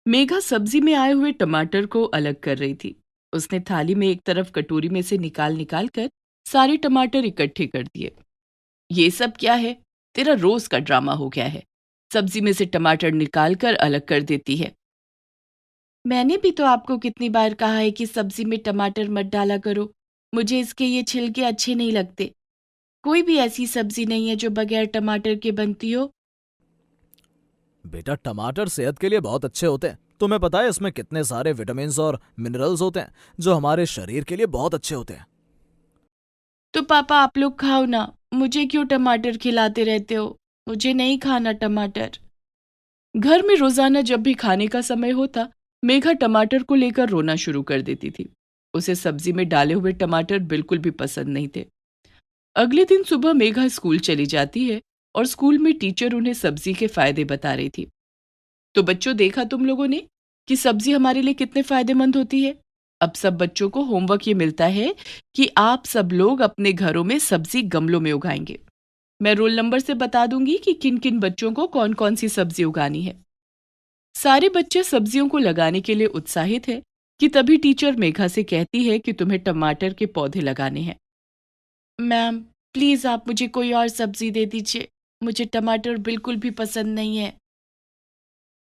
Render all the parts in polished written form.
मेघा सब्जी में आए हुए टमाटर को अलग कर रही थी। उसने थाली में एक तरफ कटोरी में से निकाल निकाल कर सारे टमाटर इकट्ठे कर दिए। ये सब क्या है? तेरा रोज का ड्रामा हो गया है। सब्जी में से टमाटर निकाल कर अलग कर देती है। मैंने भी तो आपको कितनी बार कहा है कि सब्जी में टमाटर मत डाला करो। मुझे इसके ये छिलके अच्छे नहीं लगते। कोई भी ऐसी सब्जी नहीं है जो बगैर टमाटर के बनती हो। बेटा, टमाटर सेहत के लिए बहुत अच्छे होते हैं। तुम्हें पता है इसमें कितने सारे विटामिन और मिनरल्स होते हैं जो हमारे शरीर के लिए बहुत अच्छे होते हैं। तो पापा आप लोग खाओ ना। मुझे क्यों टमाटर खिलाते रहते हो? मुझे नहीं खाना टमाटर। घर में रोजाना जब भी खाने का समय होता, मेघा टमाटर को लेकर रोना शुरू कर देती थी। उसे सब्जी में डाले हुए टमाटर बिल्कुल भी पसंद नहीं थे। अगले दिन सुबह मेघा स्कूल चली जाती है और स्कूल में टीचर उन्हें सब्जी के फायदे बता रही थी। तो बच्चों, देखा तुम लोगों ने कि सब्जी हमारे लिए कितने फायदेमंद होती है। अब सब बच्चों को होमवर्क ये मिलता है कि आप सब लोग अपने घरों में सब्जी गमलों में उगाएंगे। मैं रोल नंबर से बता दूंगी कि किन किन बच्चों को कौन कौन सी सब्जी उगानी है। सारे बच्चे सब्जियों को लगाने के लिए उत्साहित हैं कि तभी टीचर मेघा से कहती है कि तुम्हें टमाटर के पौधे लगाने हैं। मैम, प्लीज आप मुझे कोई और सब्जी दे दीजिए। मुझे टमाटर बिल्कुल भी पसंद नहीं है।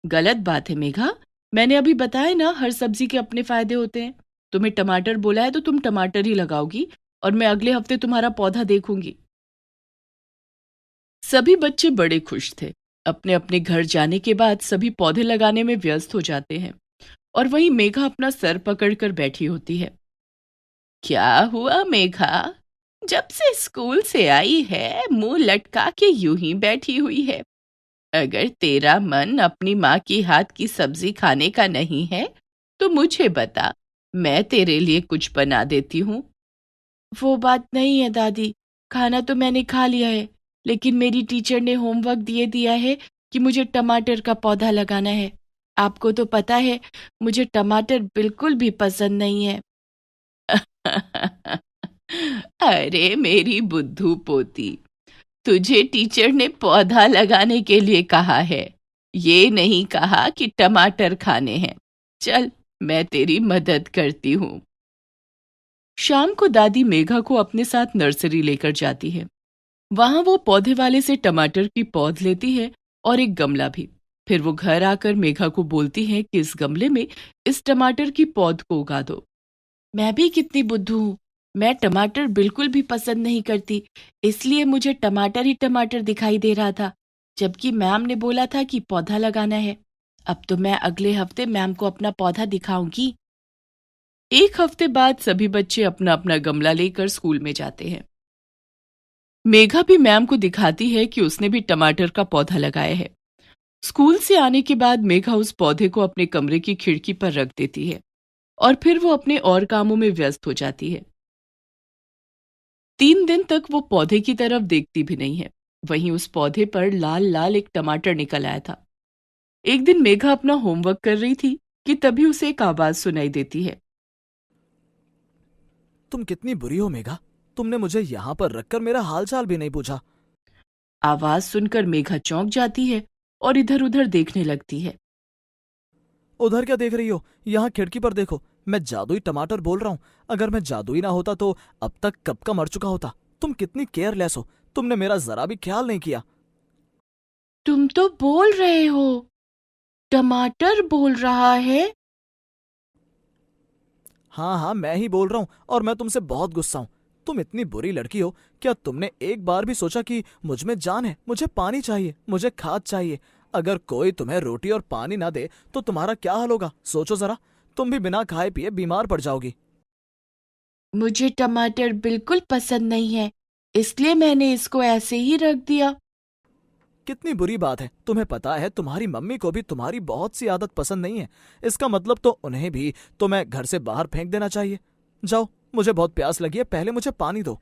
गलत बात है मेघा। मैंने अभी बताया ना, हर सब्जी के अपने फायदे होते हैं। तुम्हें टमाटर बोला है तो तुम टमाटर ही लगाओगी और मैं अगले हफ्ते तुम्हारा पौधा देखूंगी। सभी बच्चे बड़े खुश थे। अपने अपने घर जाने के बाद सभी पौधे लगाने में व्यस्त हो जाते हैं और वहीं मेघा अपना सर पकड़कर बैठी होती है। क्या हुआ मेघा? जब से स्कूल से आई है मुंह लटका के यूं ही बैठी हुई है। अगर तेरा मन अपनी माँ की हाथ की सब्जी खाने का नहीं है तो मुझे बता, मैं तेरे लिए कुछ बना देती हूँ। वो बात नहीं है दादी। खाना तो मैंने खा लिया है, लेकिन मेरी टीचर ने होमवर्क दिए दिया है कि मुझे टमाटर का पौधा लगाना है। आपको तो पता है मुझे टमाटर बिल्कुल भी पसंद नहीं है। अरे मेरी बुद्धू पोती, तुझे टीचर ने पौधा लगाने के लिए कहा है, ये नहीं कहा कि टमाटर खाने हैं। चल, मैं तेरी मदद करती हूँ। शाम को दादी मेघा को अपने साथ नर्सरी लेकर जाती है। वहां वो पौधे वाले से टमाटर की पौध लेती है और एक गमला भी। फिर वो घर आकर मेघा को बोलती है कि इस गमले में इस टमाटर की पौध को उगा दो। मैं भी कितनी बुद्धू हूँ। मैं टमाटर बिल्कुल भी पसंद नहीं करती, इसलिए मुझे टमाटर ही टमाटर दिखाई दे रहा था, जबकि मैम ने बोला था कि पौधा लगाना है। अब तो मैं अगले हफ्ते मैम को अपना पौधा दिखाऊंगी। एक हफ्ते बाद सभी बच्चे अपना अपना गमला लेकर स्कूल में जाते हैं। मेघा भी मैम को दिखाती है कि उसने भी टमाटर का पौधा लगाया है। स्कूल से आने के बाद मेघा उस पौधे को अपने कमरे की खिड़की पर रख देती है और फिर वो अपने और कामों में व्यस्त हो जाती है। 3 दिन तक वो पौधे की तरफ देखती भी नहीं है। वहीं उस पौधे पर लाल लाल एक टमाटर निकल आया था। एक दिन मेघा अपना होमवर्क कर रही थी कि तभी उसे एक आवाज सुनाई देती है। तुम कितनी बुरी हो मेघा। तुमने मुझे यहाँ पर रखकर मेरा हालचाल भी नहीं पूछा। आवाज सुनकर मेघा चौंक जाती है और इधर उधर देखने लगती है। उधर क्या देख रही हो? यहाँ खिड़की पर देखो। मैं जादुई टमाटर बोल रहा हूँ। अगर मैं जादुई ना होता तो अब तक कब का मर चुका होता। तुम कितनी केयरलेस हो। तुमने मेरा जरा भी ख्याल नहीं किया। तुम तो बोल रहे हो। टमाटर बोल रहा है। हाँ हाँ, मैं ही बोल रहा हूँ और मैं तुमसे बहुत गुस्सा हूँ। तुम इतनी बुरी लड़की हो। क्या तुमने एक बार भी सोचा कि मुझ में जान है, मुझे पानी चाहिए, मुझे खाद चाहिए। अगर कोई तुम्हें रोटी और पानी ना दे तो तुम्हारा क्या हाल होगा? सोचो जरा। तुम भी बिना खाए पिए बीमार पड़ जाओगी। मुझे टमाटर बिल्कुल पसंद नहीं है, इसलिए मैंने इसको ऐसे ही रख दिया। कितनी बुरी बात है। तुम्हें पता है तुम्हारी मम्मी को भी तुम्हारी बहुत सी आदत पसंद नहीं है। इसका मतलब तो उन्हें भी तुम्हें घर से बाहर फेंक देना चाहिए। जाओ, मुझे बहुत प्यास लगी है, पहले मुझे पानी दो।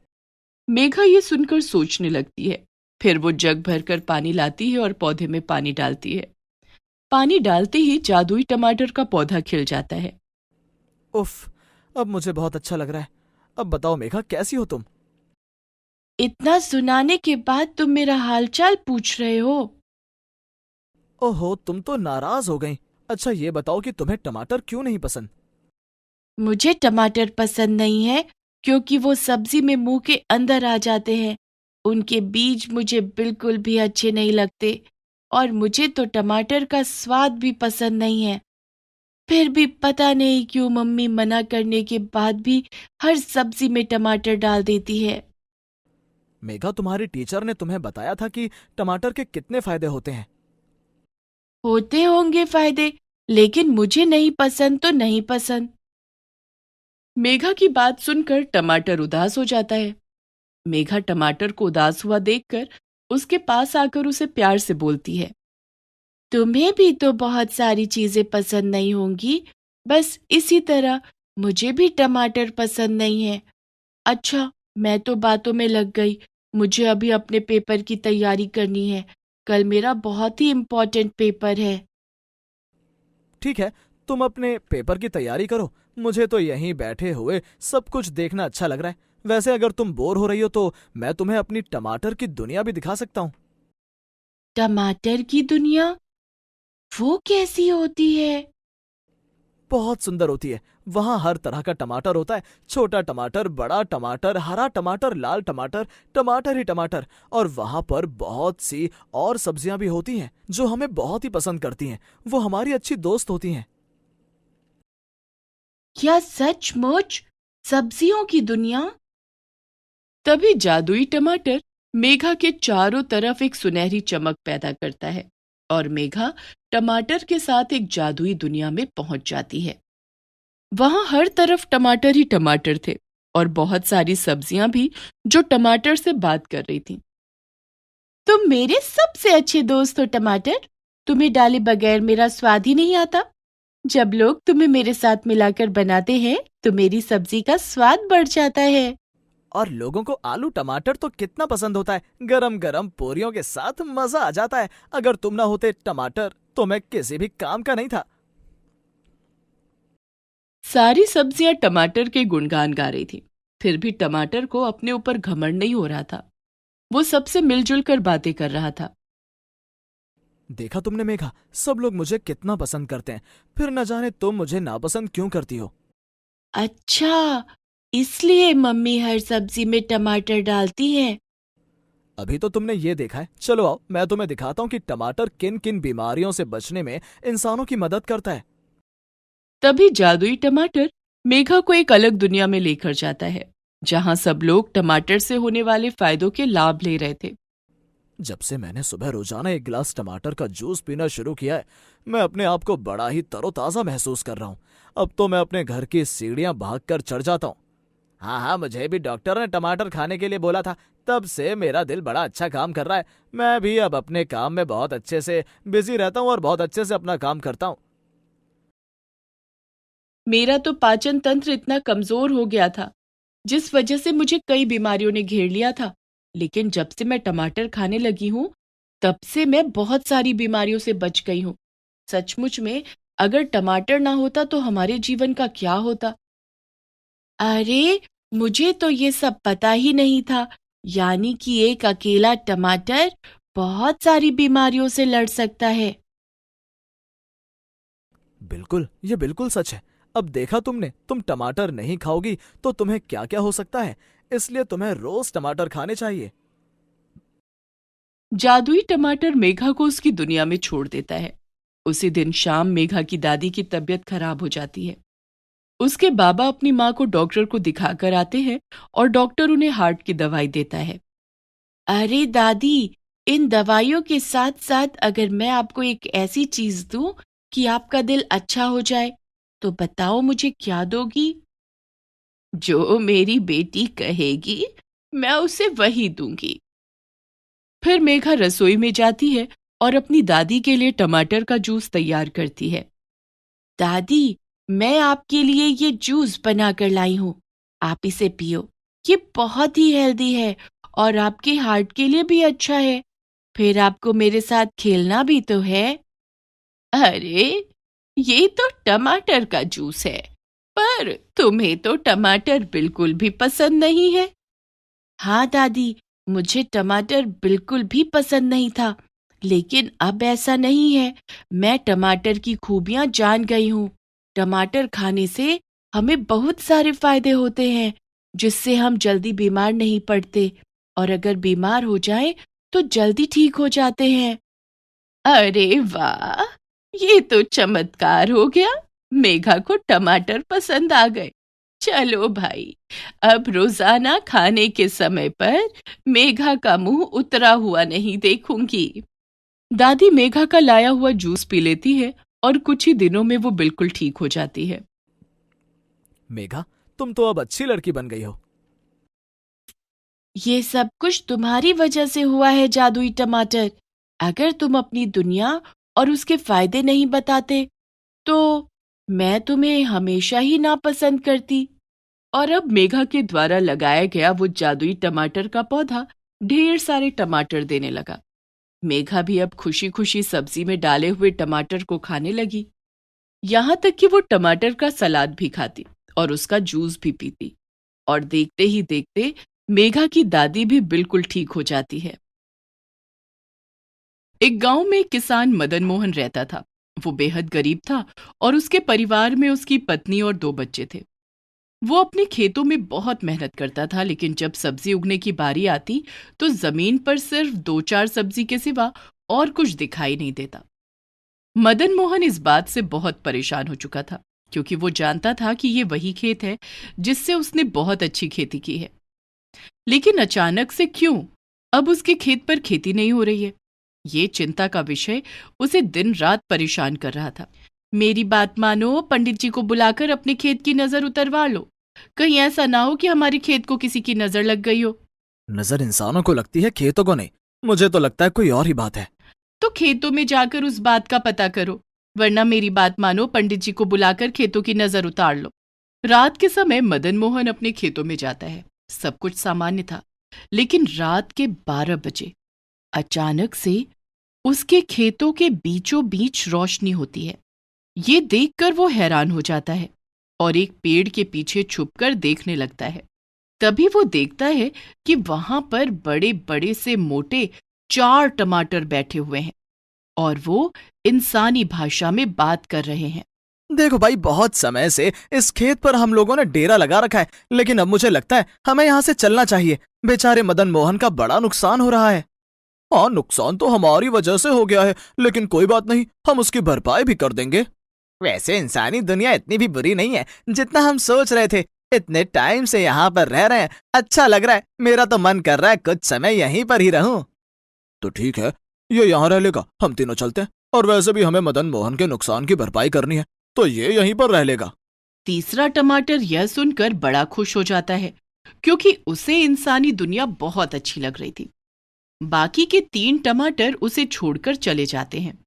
मेघा ये सुनकर सोचने लगती है। फिर वो जग भरकर पानी लाती है और पौधे में पानी डालती है। पानी डालते ही जादुई टमाटर का पौधा खिल जाता है। उफ, अब मुझे बहुत अच्छा लग रहा है। अब बताओ मेघा, कैसी हो तुम? इतना सुनाने के बाद तुम मेरा हालचाल पूछ रहे हो? ओहो, तुम तो नाराज हो गई। अच्छा ये बताओ कि तुम्हें टमाटर क्यों नहीं पसंद? मुझे टमाटर पसंद नहीं है क्योंकि वो सब्जी में मुंह के अंदर आ जाते हैं। उनके बीज मुझे बिल्कुल भी अच्छे नहीं लगते और मुझे तो टमाटर का स्वाद भी पसंद नहीं है। फिर भी पता नहीं क्यों मम्मी मना करने के बाद भी हर सब्जी में टमाटर डाल देती है। मेघा, तुम्हारी टीचर ने तुम्हें बताया था कि टमाटर के कितने फायदे होते हैं। होते होंगे फायदे, लेकिन मुझे नहीं पसंद तो नहीं पसंद। मेघा की बात सुनकर टमाटर उदास हो जाता है। मेघा टमाटर को उदास हुआ देखकर उसके पास आकर उसे प्यार से बोलती है, तुम्हें भी तो बहुत सारी चीजें पसंद नहीं होंगी, बस इसी तरह मुझे भी टमाटर पसंद नहीं है। अच्छा, मैं तो बातों में लग गई। मुझे अभी अपने पेपर की तैयारी करनी है। कल मेरा बहुत ही इम्पोर्टेंट पेपर है। ठीक है, तुम अपने पेपर की तैयारी करो। मुझे तो यहीं बैठे हुए सब कुछ देखना अच्छा लग रहा है। वैसे अगर तुम बोर हो रही हो तो मैं तुम्हें अपनी टमाटर की दुनिया भी दिखा सकता हूँ। टमाटर की दुनिया? वो कैसी होती है? बहुत सुंदर होती है। वहाँ हर तरह का टमाटर होता है। छोटा टमाटर, बड़ा टमाटर, हरा टमाटर, लाल टमाटर, टमाटर ही टमाटर। और वहाँ पर बहुत सी और सब्जियां भी होती हैं जो हमें बहुत ही पसंद करती हैं। वो हमारी अच्छी दोस्त होती हैं। क्या सचमुच? सब्जियों की दुनिया? तभी जादुई टमाटर मेघा के चारों तरफ एक सुनहरी चमक पैदा करता है और मेघा टमाटर के साथ एक जादुई दुनिया में पहुंच जाती है। वहां हर तरफ टमाटर ही टमाटर थे और बहुत सारी सब्जियां भी जो टमाटर से बात कर रही थीं। तुम मेरे सबसे अच्छे दोस्त हो टमाटर। तुम्हें डाले बगैर मेरा स्वाद ही नहीं आता। जब लोग तुम्हें मेरे साथ मिलाकर बनाते हैं तो मेरी सब्जी का स्वाद बढ़ जाता है। और लोगों को आलू टमाटर तो कितना पसंद होता है। गरम गरम पूरियों के साथ मजा आ जाता है। अगर तुम ना होते टमाटर तो मैं किसी भी काम का नहीं था। सारी सब्जियां टमाटर के गुणगान गा रही थी। फिर भी टमाटर को अपने ऊपर घमंड नहीं हो रहा था। वो सबसे मिलजुल कर बातें कर रहा था। देखा तुमने मेघा, सब लोग मुझे कितना पसंद करते हैं। फिर न जाने तुम मुझे नापसंद क्यों करती हो। अच्छा, इसलिए मम्मी हर सब्जी में टमाटर डालती है। अभी तो तुमने ये देखा है। चलो आओ, मैं तुम्हें दिखाता हूँ कि टमाटर किन किन बीमारियों से बचने में इंसानों की मदद करता है। तभी जादुई टमाटर मेघा को एक अलग दुनिया में लेकर जाता है, जहां सब लोग टमाटर से होने वाले फायदों के लाभ ले रहे थे। जब से मैंने सुबह रोजाना एक गिलास टमाटर का जूस पीना शुरू किया है, मैं अपने आप को बड़ा ही तरोताजा महसूस कर रहा हूँ। अब तो मैं अपने घर की सीढ़ियां भागकर चढ़ जाता हूँ। हाँ हाँ, मुझे भी डॉक्टर ने टमाटर खाने के लिए बोला था। तब से मेरा दिल बड़ा अच्छा काम कर रहा है। मैं भी अब अपने काम में बहुत अच्छे से बिजी रहता हूँ और बहुत अच्छे से अपना काम करता हूँ। मेरा तो पाचन तंत्र इतना कमजोर हो गया था, जिस वजह से मुझे कई बीमारियों ने घेर लिया था। लेकिन जब से मैं टमाटर खाने लगी हूँ, तब से मैं बहुत सारी बीमारियों से बच गई हूँ। सचमुच में अगर टमाटर ना होता तो हमारे जीवन का क्या होता? अरे, मुझे तो ये सब पता ही नहीं था। यानी कि एक अकेला टमाटर बहुत सारी बीमारियों से लड़ सकता है। बिल्कुल, ये बिल्कुल सच है। अब देखा तुमने, तुम टमाटर नहीं खाओगी तो तुम्हें क्या क्या हो सकता है। इसलिए तुम्हें रोज टमाटर खाने चाहिए। जादुई टमाटर मेघा को उसकी दुनिया में छोड़ देता है। उसी दिन शाम मेघा की दादी की तबीयत खराब हो जाती है। उसके बाबा अपनी माँ को डॉक्टर को दिखाकर आते हैं और डॉक्टर उन्हें हार्ट की दवाई देता है। अरे दादी, इन दवाइयों के साथ साथ अगर मैं आपको एक ऐसी चीज दूं कि आपका दिल अच्छा हो जाए, तो बताओ मुझे क्या दोगी? जो मेरी बेटी कहेगी, मैं उसे वही दूंगी। फिर मेघा रसोई में जाती है और अपनी दादी के लिए टमाटर का जूस तैयार करती है। दादी, मैं आपके लिए ये जूस बनाकर लाई हूँ। आप इसे पियो। ये बहुत ही हेल्दी है और आपके हार्ट के लिए भी अच्छा है। फिर आपको मेरे साथ खेलना भी तो है। अरे, ये तो टमाटर का जूस है, पर तुम्हें तो टमाटर बिल्कुल भी पसंद नहीं है। हाँ दादी, मुझे टमाटर बिल्कुल भी पसंद नहीं था, लेकिन अब ऐसा नहीं है। मैं टमाटर की खूबियां जान गई हूँ। टमाटर खाने से हमें बहुत सारे फायदे होते हैं, जिससे हम जल्दी बीमार नहीं पड़ते, और अगर बीमार हो जाए तो जल्दी ठीक हो जाते हैं। अरे वाह! ये तो चमत्कार हो गया। मेघा को टमाटर पसंद आ गए। चलो भाई, अब रोजाना खाने के समय पर मेघा का मुंह उतरा हुआ नहीं देखूंगी। दादी मेघा का लाया हुआ जूस पी लेती है और कुछ ही दिनों में वो बिल्कुल ठीक हो जाती है। मेघा, तुम तो अब अच्छी लड़की बन गई हो। ये सब कुछ तुम्हारी वजह से हुआ है जादुई टमाटर। अगर तुम अपनी दुनिया और उसके फायदे नहीं बताते तो मैं तुम्हें हमेशा ही नापसंद करती। और अब मेघा के द्वारा लगाया गया वो जादुई टमाटर का पौधा ढेर सारे टमाटर देने लगा। मेघा भी अब खुशी खुशी सब्जी में डाले हुए टमाटर को खाने लगी। यहाँ तक कि वो टमाटर का सलाद भी खाती और उसका जूस भी पीती। और देखते ही देखते मेघा की दादी भी बिल्कुल ठीक हो जाती है। एक गांव में एक किसान मदन मोहन रहता था। वो बेहद गरीब था और उसके परिवार में उसकी पत्नी और 2 बच्चे थे। वो अपने खेतों में बहुत मेहनत करता था, लेकिन जब सब्जी उगने की बारी आती तो जमीन पर सिर्फ 2-4 सब्जी के सिवा और कुछ दिखाई नहीं देता। मदन मोहन इस बात से बहुत परेशान हो चुका था, क्योंकि वो जानता था कि ये वही खेत है जिससे उसने बहुत अच्छी खेती की है। लेकिन अचानक से क्यों अब उसके खेत पर खेती नहीं हो रही है, ये चिंता का विषय उसे दिन रात परेशान कर रहा था। मेरी बात मानो, पंडित जी को बुलाकर अपने खेत की नजर उतरवा लो। कहीं ऐसा ना हो कि हमारे खेत को किसी की नजर लग गई हो। नजर इंसानों को लगती है, खेतों को नहीं। मुझे तो लगता है कोई और ही बात है। तो खेतों में जाकर उस बात का पता करो, वरना मेरी बात मानो, पंडित जी को बुलाकर खेतों की नजर उतार लो। रात के समय मदन मोहन अपने खेतों में जाता है। सब कुछ सामान्य था, लेकिन रात के 12 बजे अचानक से उसके खेतों के बीचों बीच रोशनी होती है। ये देखकर वो हैरान हो जाता है और एक पेड़ के पीछे छुपकर देखने लगता है। तभी वो देखता है कि वहां पर बड़े बड़े से मोटे 4 टमाटर बैठे हुए हैं और वो इंसानी भाषा में बात कर रहे हैं। देखो भाई, बहुत समय से इस खेत पर हम लोगों ने डेरा लगा रखा है, लेकिन अब मुझे लगता है हमें यहाँ से चलना चाहिए। बेचारे मदन मोहन का बड़ा नुकसान हो रहा है। हाँ, नुकसान तो हमारी वजह से हो गया है, लेकिन कोई बात नहीं, हम उसकी भरपाई भी कर देंगे। वैसे इंसानी दुनिया इतनी भी बुरी नहीं है जितना हम सोच रहे थे। इतने टाइम से यहाँ पर रह रहे हैं, अच्छा लग रहा है। मेरा तो मन कर रहा है कुछ समय यहीं पर ही रहूं। तो ठीक है, ये यहाँ रह लेगा, हम तीनों चलते हैं। और वैसे भी हमें मदन मोहन के नुकसान की भरपाई करनी है, तो ये यहीं पर रह लेगा। तीसरा टमाटर यह सुनकर बड़ा खुश हो जाता है, क्योंकि उसे इंसानी दुनिया बहुत अच्छी लग रही थी। बाकी के 3 टमाटर उसे छोड़कर चले जाते हैं।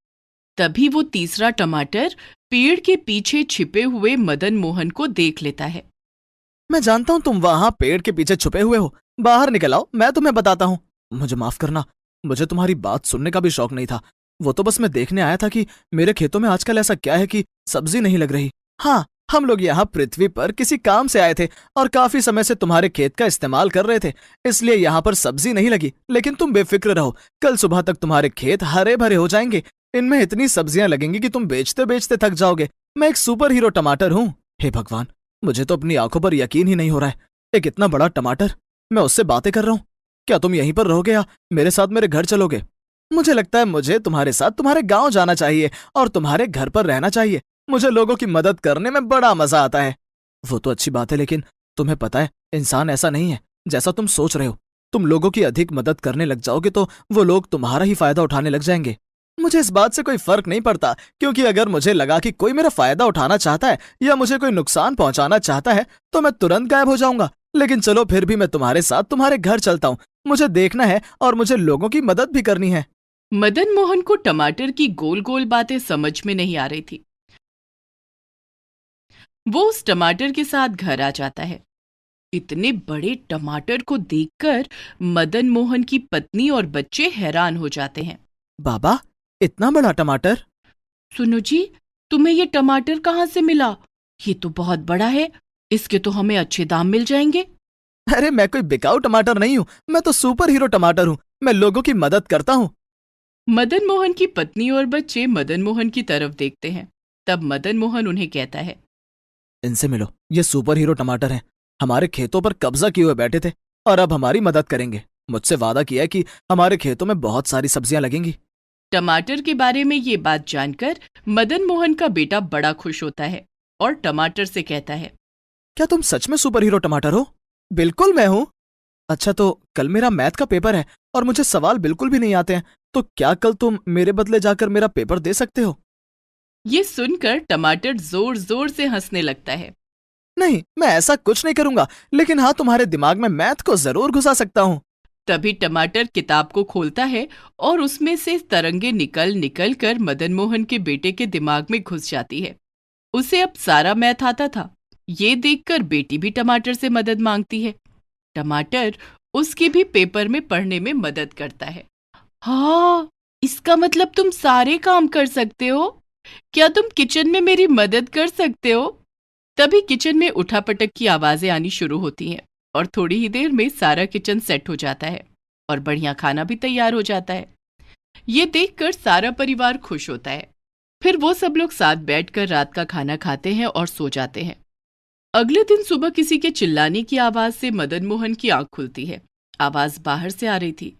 तभी वो तीसरा टमाटर पेड़ के पीछे छिपे हुए मदन मोहन को देख लेता है। मैं जानता हूँ तुम वहां पेड़ के पीछे छुपे हुए हो। बाहर निकल आओ, मैं तुम्हें बताता हूँ। मुझे माफ करना, मुझे तुम्हारी बात सुनने का भी शौक नहीं था। वो तो बस मैं देखने आया था कि मेरे खेतों में आजकल ऐसा क्या है कि सब्जी नहीं लग रही। हाँ, हम लोग यहाँ पृथ्वी पर किसी काम से आए थे और काफी समय से तुम्हारे खेत का इस्तेमाल कर रहे थे, इसलिए यहाँ पर सब्जी नहीं लगी। लेकिन तुम बेफिक्र रहो, कल सुबह तक तुम्हारे खेत हरे भरे हो जाएंगे। इनमें इतनी सब्जियां लगेंगी कि तुम बेचते बेचते थक जाओगे। मैं एक सुपर हीरो टमाटर हूँ। हे भगवान, मुझे तो अपनी आंखों पर यकीन ही नहीं हो रहा है। एक इतना बड़ा टमाटर, मैं उससे बातें कर रहा हूँ। क्या तुम यहीं पर रहोगे या मेरे साथ मेरे घर चलोगे? मुझे लगता है मुझे तुम्हारे साथ तुम्हारे गांव जाना चाहिए और तुम्हारे घर पर रहना चाहिए। मुझे लोगों की मदद करने में बड़ा मजा आता है। वो तो अच्छी बात है, लेकिन तुम्हें पता है इंसान ऐसा नहीं है जैसा तुम सोच रहे हो। तुम लोगों की अधिक मदद करने लग जाओगे तो वो लोग तुम्हारा ही फायदा उठाने लग जाएंगे। मुझे इस बात से कोई फर्क नहीं पड़ता, क्योंकि अगर मुझे लगा कि कोई मेरा फायदा उठाना चाहता है या मुझे कोई नुकसान पहुंचाना चाहता है तो मैं तुरंत गायब हो जाऊंगा। लेकिन चलो, फिर भी मैं तुम्हारे साथ तुम्हारे घर चलता हूँ। मुझे देखना है और मुझे लोगों की मदद भी करनी है। मदन मोहन को टमाटर की गोल गोल बातें समझ में नहीं आ रही थी। वो उस टमाटर के साथ घर आ जाता है। इतने बड़े टमाटर को देखकर मदन मोहन की पत्नी और बच्चे हैरान हो जाते हैं। बाबा, इतना बड़ा टमाटर? सुनो जी, तुम्हें ये टमाटर कहाँ से मिला? ये तो बहुत बड़ा है, इसके तो हमें अच्छे दाम मिल जाएंगे। अरे मैं कोई बिकाऊ टमाटर नहीं हूँ, मैं तो सुपर हीरो टमाटर हूँ। मैं लोगों की मदद करता हूँ। मदन मोहन की पत्नी और बच्चे मदन मोहन की तरफ देखते हैं। तब मदन मोहन उन्हें कहता है, इनसे मिलो, ये सुपर हीरो टमाटर हैं। हमारे खेतों पर कब्जा किए हुए बैठे थे और अब हमारी मदद करेंगे। मुझसे वादा किया है कि हमारे खेतों में बहुत सारी सब्जियां लगेंगी। टमाटर के बारे में ये बात जानकर मदन मोहन का बेटा बड़ा खुश होता है और टमाटर से कहता है, क्या तुम सच में सुपर हीरो टमाटर हो? बिल्कुल मैं हूँ। अच्छा, तो कल मेरा मैथ का पेपर है और मुझे सवाल बिल्कुल भी नहीं आते हैं, तो क्या कल तुम मेरे बदले जाकर मेरा पेपर दे सकते हो? ये सुनकर टमाटर जोर जोर से हंसने लगता है। नहीं, मैं ऐसा कुछ नहीं करूंगा, लेकिन हाँ, तुम्हारे दिमाग में मैथ को जरूर घुसा सकता हूँ। तभी टमाटर किताब को खोलता है और उसमें से तरंगे निकल निकल कर मदन मोहन के बेटे के दिमाग में घुस जाती है। उसे अब सारा मैथ आता था। ये देखकर बेटी भी टमाटर से मदद मांगती है। टमाटर उसकी भी पेपर में पढ़ने में मदद करता है। हाँ, इसका मतलब तुम सारे काम कर सकते हो। क्या तुम किचन में मेरी मदद कर सकते हो? तभी किचन में उठापटक की आवाजें आनी शुरू होती हैं और थोड़ी ही देर में सारा किचन सेट हो जाता है और बढ़िया खाना भी तैयार हो जाता है। ये देखकर सारा परिवार खुश होता है। फिर वो सब लोग साथ बैठकर रात का खाना खाते हैं और सो जाते हैं। अगले दिन सुबह किसी के चिल्लाने की आवाज से मदन मोहन की आंख खुलती है। आवाज बाहर से आ रही थी।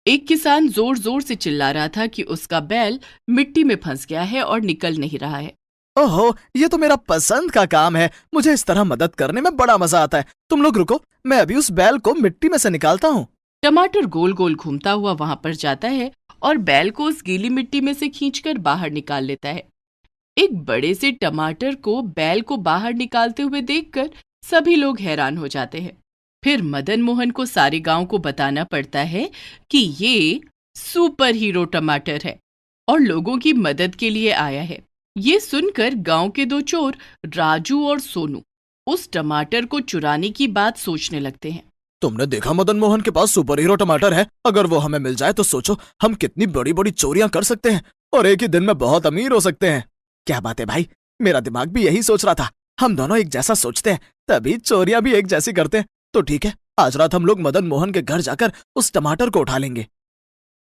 एक किसान जोर जोर से चिल्ला रहा था कि उसका बैल मिट्टी में फंस गया है और निकल नहीं रहा है। ओहो, ये तो मेरा पसंद का काम है। मुझे इस तरह मदद करने में बड़ा मजा आता है। तुम लोग रुको, मैं अभी उस बैल को मिट्टी में से निकालता हूँ। टमाटर गोल गोल घूमता हुआ वहां पर जाता है और बैल को उस गीली मिट्टी में से खींचकर बाहर निकाल लेता है। एक बड़े से टमाटर को बैल को बाहर निकालते हुए देखकर सभी लोग हैरान हो जाते हैं। फिर मदन मोहन को सारे गांव को बताना पड़ता है कि ये सुपर हीरो टमाटर है और लोगों की मदद के लिए आया है। ये सुनकर गांव के दो चोर राजू और सोनू उस टमाटर को चुराने की बात सोचने लगते हैं। तुमने देखा मदन मोहन के पास सुपर हीरो टमाटर है। अगर वो हमें मिल जाए तो सोचो हम कितनी बड़ी बड़ी चोरियां कर सकते हैं और एक ही दिन में बहुत अमीर हो सकते हैं। क्या बात है भाई, मेरा दिमाग भी यही सोच रहा था। हम दोनों एक जैसा सोचते हैं तभी चोरियां भी एक जैसी करते हैं। तो ठीक है, आज रात हम लोग मदन मोहन के घर जाकर उस टमाटर को उठा लेंगे।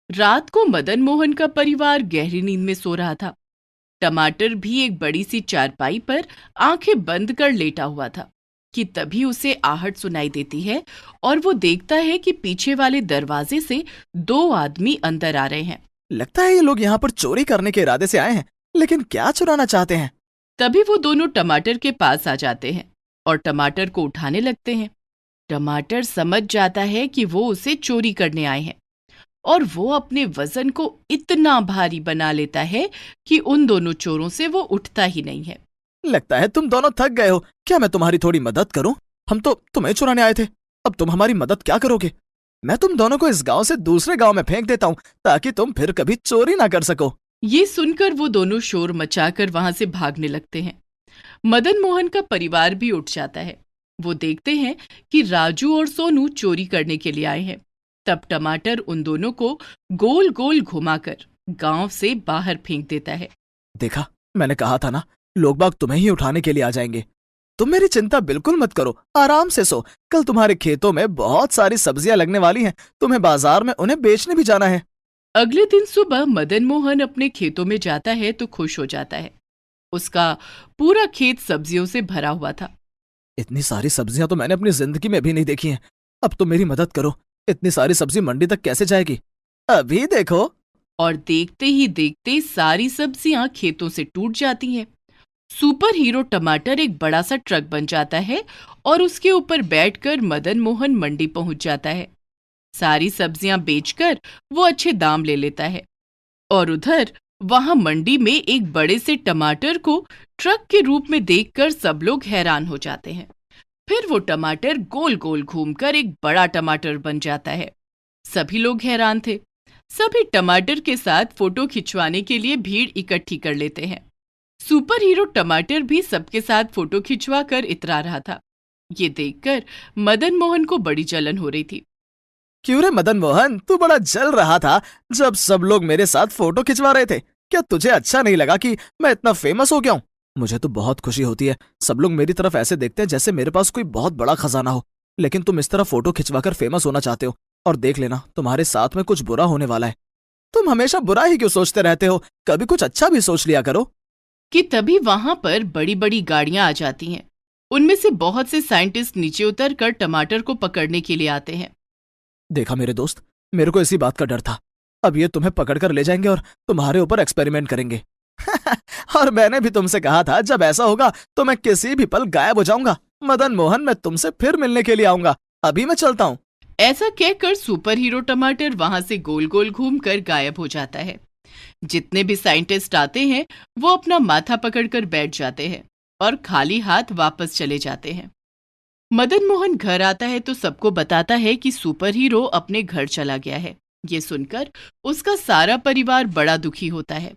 रात को मदन मोहन का परिवार गहरी नींद में सो रहा था। टमाटर भी एक बड़ी सी चारपाई पर आंखें बंद कर लेटा हुआ था कि तभी उसे आहट सुनाई देती है और वो देखता है कि पीछे वाले दरवाजे से दो आदमी अंदर आ रहे हैं। लगता है ये लोग यहाँ पर चोरी करने के इरादे से आए हैं, लेकिन क्या चुराना चाहते हैं? तभी वो दोनों टमाटर के पास आ जाते हैं और टमाटर को उठाने लगते हैं। टमाटर समझ जाता है कि वो उसे चोरी करने आए हैं और वो अपने वजन को इतना भारी बना लेता है कि उन दोनों चोरों से वो उठता ही नहीं है। लगता है तुम दोनों थक गए हो। क्या मैं तुम्हारी थोड़ी मदद करूं? हम तो तुम्हें चुराने आए थे, अब तुम हमारी मदद क्या करोगे? मैं तुम दोनों को इस गांव से दूसरे गांव में फेंक देता हूं ताकि तुम फिर कभी चोरी ना कर सको। ये सुनकर वो दोनों शोर मचाकर वहां से भागने लगते हैं। मदन मोहन का परिवार भी उठ जाता है। वो देखते हैं कि राजू और सोनू चोरी करने के लिए आए हैं। तब टमाटर उन दोनों को गोल गोल घुमाकर गांव से बाहर फेंक देता है। देखा, मैंने कहा था ना, लोग बाग तुम्हें ही उठाने के लिए आ जाएंगे। तुम मेरी चिंता बिल्कुल मत करो, आराम से सो। कल तुम्हारे खेतों में बहुत सारी सब्जियां लगने वाली हैं, तुम्हें बाजार में उन्हें बेचने भी जाना है। अगले दिन सुबह मदन मोहन अपने खेतों में जाता है तो खुश हो जाता है। उसका पूरा खेत सब्जियों से भरा हुआ था। इतनी सारी सब्जियां तो मैंने अपनी जिंदगी में भी नहीं देखी हैं। अब तुम मेरी मदद करो। इतनी सारी सब्जी मंडी तक कैसे जाएगी? अभी देखो। और देखते ही देखते सारी सब्जियां खेतों से टूट जाती हैं। सुपर हीरो टमाटर एक बड़ा सा ट्रक बन जाता है और उसके ऊपर बैठकर मदन मोहन मंडी पहुंच जाता है। सारी सब्जियां बेचकर वो अच्छे दाम ले लेता है और उधर वहां मंडी में एक बड़े से टमाटर को ट्रक के रूप में देखकर सब लोग हैरान हो जाते हैं। फिर वो टमाटर गोल गोल घूमकर एक बड़ा टमाटर बन जाता है। सभी लोग हैरान थे। सभी टमाटर के साथ फोटो खिंचवाने के लिए भीड़ इकट्ठी कर लेते हैं। सुपर हीरो टमाटर भी सबके साथ फोटो खिंचवा कर इतरा रहा था। ये देखकर मदन मोहन को बड़ी जलन हो रही थी। क्यों रे मदन मोहन, तू बड़ा जल रहा था जब सब लोग मेरे साथ फोटो खिंचवा रहे थे। क्या तुझे अच्छा नहीं लगा कि मैं इतना फेमस हो गया हूँ? मुझे तो बहुत खुशी होती है। सब लोग मेरी तरफ ऐसे देखते हैं जैसे मेरे पास कोई बहुत बड़ा खजाना हो। लेकिन तुम इस तरह फोटो खिंचवाकर फेमस होना चाहते हो, और देख लेना तुम्हारे साथ में कुछ बुरा होने वाला है। तुम हमेशा बुरा ही क्यों सोचते रहते हो? कभी कुछ अच्छा भी सोच लिया करो। कि तभी वहां पर बड़ी बड़ी गाड़ियां आ जाती हैं। उनमें से बहुत से साइंटिस्ट नीचे उतरकर टमाटर को पकड़ने के लिए आते हैं। देखा मेरे दोस्त, मेरे को इसी बात का डर था। अब ये तुम्हें पकड़कर ले जाएंगे और तुम्हारे ऊपर एक्सपेरिमेंट करेंगे। और मैंने भी तुमसे कहा था, जब ऐसा होगा तो मैं किसी भी पल गायब हो जाऊंगा। मदन मोहन, मैं तुमसे फिर मिलने के लिए आऊंगा। अभी मैं चलता हूँ। ऐसा कहकर सुपर हीरो टमाटर वहां से गोल गोल घूमकर गायब हो जाता है। जितने भी साइंटिस्ट आते हैं वो अपना माथा पकड़कर बैठ जाते हैं और खाली हाथ वापस चले जाते हैं। मदन मोहन घर आता है तो सबको बताता है कि सुपर हीरो अपने घर चला गया है। ये सुनकर उसका सारा परिवार बड़ा दुखी होता है।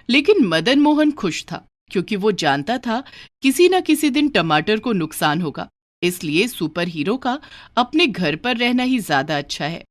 लेकिन मदन मोहन खुश था, क्योंकि वो जानता था किसी न किसी दिन टमाटर को नुकसान होगा। इसलिए सुपर हीरो का अपने घर पर रहना ही ज्यादा अच्छा है।